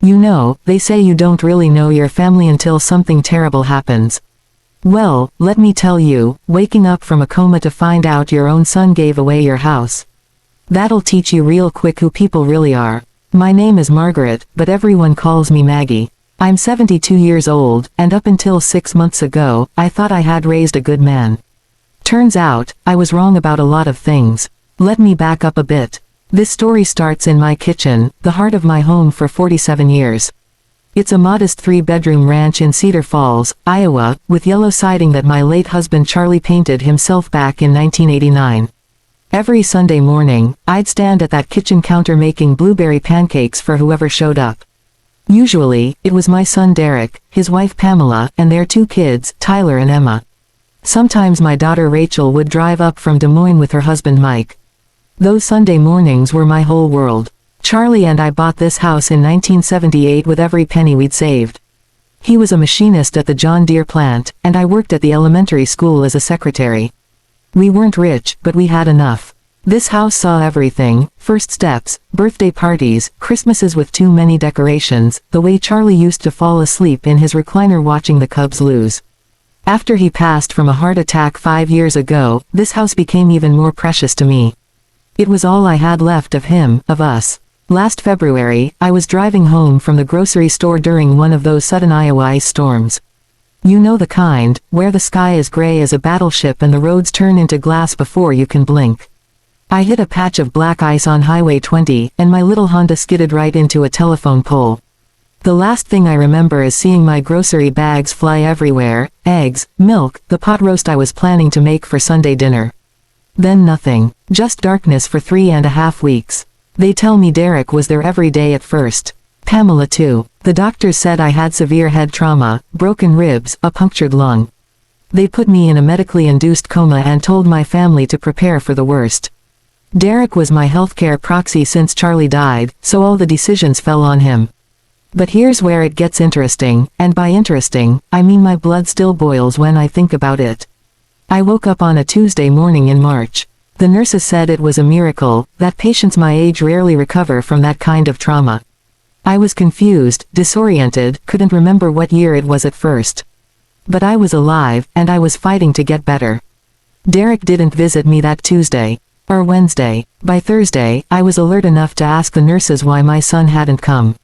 You know, they say you don't really know your family until something terrible happens. Well, let me tell you, waking up from a coma to find out your own son gave away your house. That'll teach you real quick who people really are. My name is Margaret, but everyone calls me Maggie. I'm 72 years old, and up until 6 months ago, I thought I had raised a good man. Turns out, I was wrong about a lot of things. Let me back up a bit. This story starts in my kitchen, the heart of my home for 47 years. It's a modest 3-bedroom ranch in Cedar Falls, Iowa, with yellow siding that my late husband Charlie painted himself back in 1989. Every Sunday morning, I'd stand at that kitchen counter making blueberry pancakes for whoever showed up. Usually, it was my son Derek, his wife Pamela, and their 2 kids, Tyler and Emma. Sometimes my daughter Rachel would drive up from Des Moines with her husband Mike. Those Sunday mornings were my whole world. Charlie and I bought this house in 1978 with every penny we'd saved. He was a machinist at the John Deere plant, and I worked at the elementary school as a secretary. We weren't rich, but we had enough. This house saw everything: first steps, birthday parties, Christmases with too many decorations, the way Charlie used to fall asleep in his recliner watching the Cubs lose. After he passed from a heart attack 5 years ago, this house became even more precious to me. It was all I had left of him, of us. Last February, I was driving home from the grocery store during one of those sudden Iowa ice storms. You know the kind, where the sky is gray as a battleship and the roads turn into glass before you can blink. I hit a patch of black ice on Highway 20, and my little Honda skidded right into a telephone pole. The last thing I remember is seeing my grocery bags fly everywhere: eggs, milk, the pot roast I was planning to make for Sunday dinner. Then nothing. Just darkness for 3.5 weeks. They tell me Derek was there every day at first. Pamela too. The doctors said I had severe head trauma, broken ribs, a punctured lung. They put me in a medically induced coma and told my family to prepare for the worst. Derek was my healthcare proxy since Charlie died, so all the decisions fell on him. But here's where it gets interesting, and by interesting, I mean my blood still boils when I think about it. I woke up on a Tuesday morning in March. The nurses said it was a miracle, that patients my age rarely recover from that kind of trauma. I was confused, disoriented, couldn't remember what year it was at first. But I was alive, and I was fighting to get better. Derek didn't visit me that Tuesday. Or Wednesday. By Thursday, I was alert enough to ask the nurses why my son hadn't come.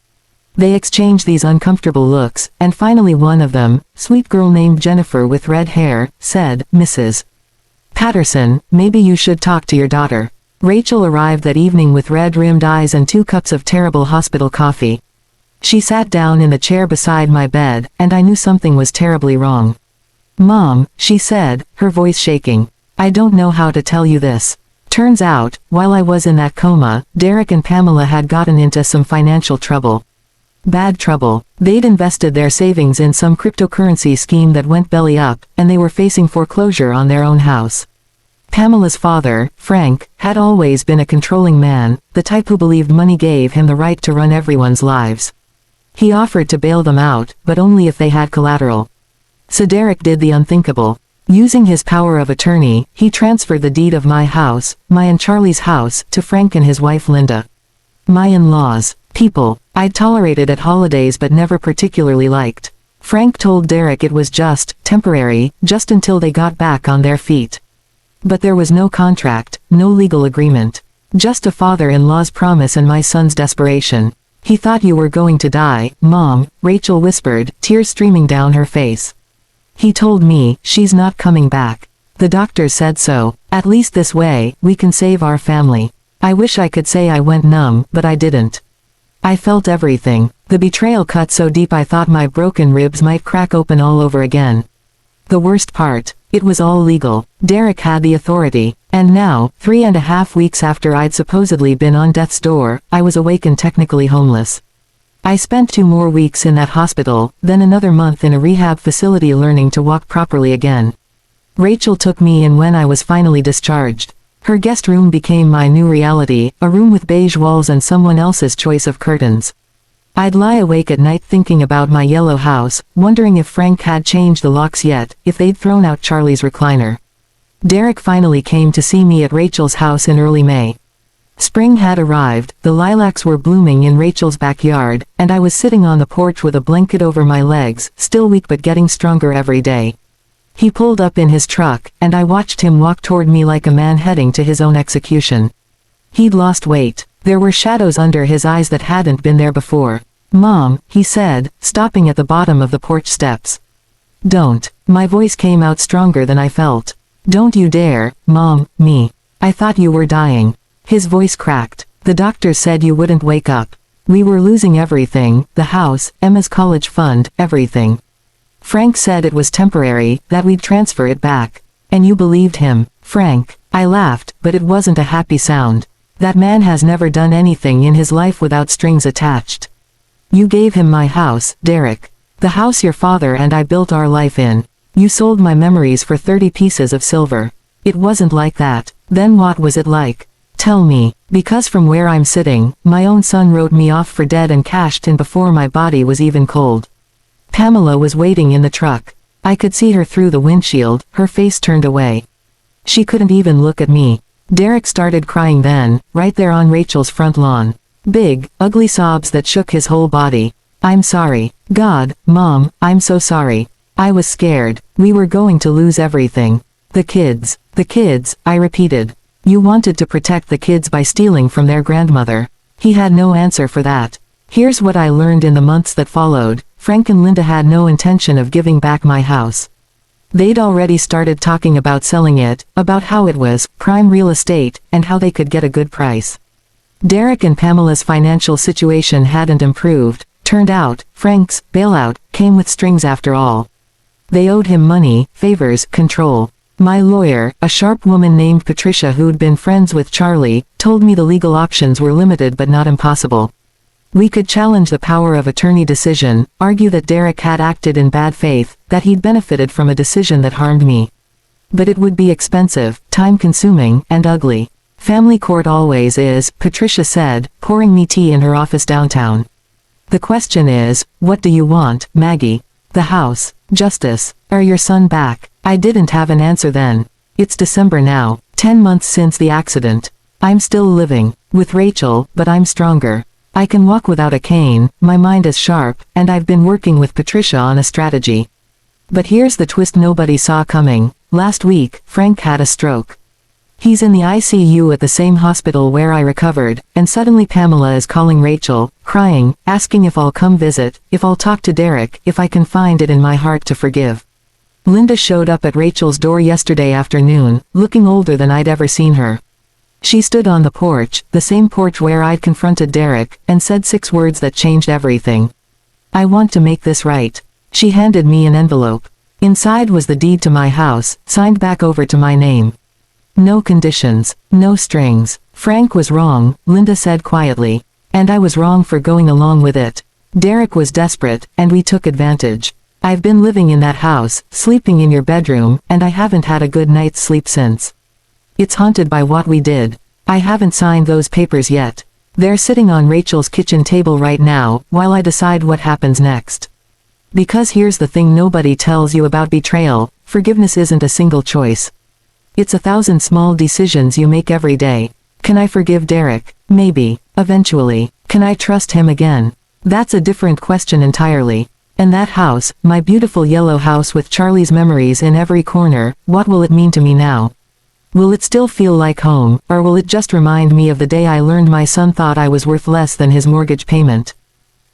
They exchanged these uncomfortable looks, and finally one of them, sweet girl named Jennifer with red hair, said, "Mrs. Patterson, maybe you should talk to your daughter." Rachel arrived that evening with red-rimmed eyes and 2 cups of terrible hospital coffee. She sat down in the chair beside my bed, and I knew something was terribly wrong. "Mom," she said, her voice shaking, "I don't know how to tell you this. Turns out, while I was in that coma, Derek and Pamela had gotten into some financial trouble. Bad trouble. They'd invested their savings in some cryptocurrency scheme that went belly up, and they were facing foreclosure on their own house. Pamela's father, Frank, had always been a controlling man, the type who believed money gave him the right to run everyone's lives. He offered to bail them out, but only if they had collateral. So Derek did the unthinkable. Using his power of attorney, he transferred the deed of my house, my and Charlie's house, to Frank and his wife Linda. My in-laws. People I'd tolerated at holidays but never particularly liked. Frank told Derek it was just temporary, just until they got back on their feet. But there was no contract, no legal agreement. Just a father-in-law's promise and my son's desperation. "He thought you were going to die, Mom," Rachel whispered, tears streaming down her face. "He told me, she's not coming back. The doctor said so. At least this way, we can save our family." I wish I could say I went numb, but I didn't. I felt everything. The betrayal cut so deep I thought my broken ribs might crack open all over again. The worst part, it was all legal. Derek had the authority. And now, 3.5 weeks after I'd supposedly been on death's door, I was awake and technically homeless. I spent 2 more weeks in that hospital, then another month in a rehab facility learning to walk properly again. Rachel took me in when I was finally discharged. Her guest room became my new reality, a room with beige walls and someone else's choice of curtains. I'd lie awake at night thinking about my yellow house, wondering if Frank had changed the locks yet, if they'd thrown out Charlie's recliner. Derek finally came to see me at Rachel's house in early May. Spring had arrived, the lilacs were blooming in Rachel's backyard, and I was sitting on the porch with a blanket over my legs, still weak but getting stronger every day. He pulled up in his truck, and I watched him walk toward me like a man heading to his own execution. He'd lost weight. There were shadows under his eyes that hadn't been there before. "Mom," he said, stopping at the bottom of the porch steps. "Don't." My voice came out stronger than I felt. "Don't you dare, Mom, me. I thought you were dying." His voice cracked. "The doctors said you wouldn't wake up. We were losing everything, the house, Emma's college fund, everything. Frank said it was temporary, that we'd transfer it back. And you believed him, Frank." I laughed, but it wasn't a happy sound. That man has never done anything in his life without strings attached. "You gave him my house, Derek. The house your father and I built our life in. You sold my memories for 30 pieces of silver. It wasn't like that. Then what was it like? Tell me, because from where I'm sitting, my own son wrote me off for dead and cashed in before my body was even cold." Pamela was waiting in the truck. I could see her through the windshield, her face turned away. She couldn't even look at me. Derek started crying then, right there on Rachel's front lawn. Big, ugly sobs that shook his whole body. "I'm sorry. God, Mom, I'm so sorry. I was scared. We were going to lose everything. The kids, I repeated. "You wanted to protect the kids by stealing from their grandmother." He had no answer for that. Here's what I learned in the months that followed. Frank and Linda had no intention of giving back my house. They'd already started talking about selling it, about how it was prime real estate, and how they could get a good price. Derek and Pamela's financial situation hadn't improved. Turned out, Frank's bailout came with strings after all. They owed him money, favors, control. My lawyer, a sharp woman named Patricia who'd been friends with Charlie, told me the legal options were limited but not impossible. We could challenge the power of attorney decision, argue that Derek had acted in bad faith, that he'd benefited from a decision that harmed me. But it would be expensive, time-consuming, and ugly. Family court always is, Patricia said, pouring me tea in her office downtown. The question is, what do you want, Maggie? The house, justice, or your son back? I didn't have an answer then. It's December now, 10 months since the accident. I'm still living, with Rachel, but I'm stronger. I can walk without a cane, my mind is sharp, and I've been working with Patricia on a strategy. But here's the twist nobody saw coming. Last week, Frank had a stroke. He's in the ICU at the same hospital where I recovered, and suddenly Pamela is calling Rachel, crying, asking if I'll come visit, if I'll talk to Derek, if I can find it in my heart to forgive. Linda showed up at Rachel's door yesterday afternoon, looking older than I'd ever seen her. She stood on the porch, the same porch where I'd confronted Derek, and said 6 words that changed everything. "I want to make this right." She handed me an envelope. Inside was the deed to my house, signed back over to my name. No conditions, no strings. Frank was wrong, Linda said quietly. And I was wrong for going along with it. Derek was desperate, and we took advantage. I've been living in that house, sleeping in your bedroom, and I haven't had a good night's sleep since. It's haunted by what we did. I haven't signed those papers yet. They're sitting on Rachel's kitchen table right now, while I decide what happens next. Because here's the thing nobody tells you about betrayal, forgiveness isn't a single choice. It's 1,000 small decisions you make every day. Can I forgive Derek? Maybe. Eventually. Can I trust him again? That's a different question entirely. And that house, my beautiful yellow house with Charlie's memories in every corner, what will it mean to me now? Will it still feel like home, or will it just remind me of the day I learned my son thought I was worth less than his mortgage payment?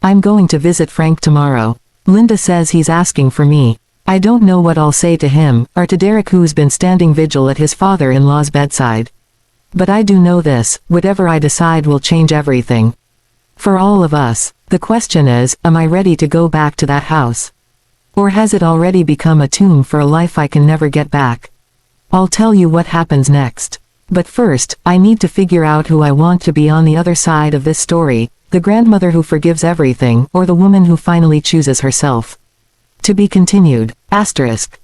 I'm going to visit Frank tomorrow. Linda says he's asking for me. I don't know what I'll say to him, or to Derek who's been standing vigil at his father-in-law's bedside. But I do know this, whatever I decide will change everything. For all of us, the question is, am I ready to go back to that house? Or has it already become a tomb for a life I can never get back? I'll tell you what happens next. But first, I need to figure out who I want to be on the other side of this story, the grandmother who forgives everything, or the woman who finally chooses herself. To be continued. Asterisk.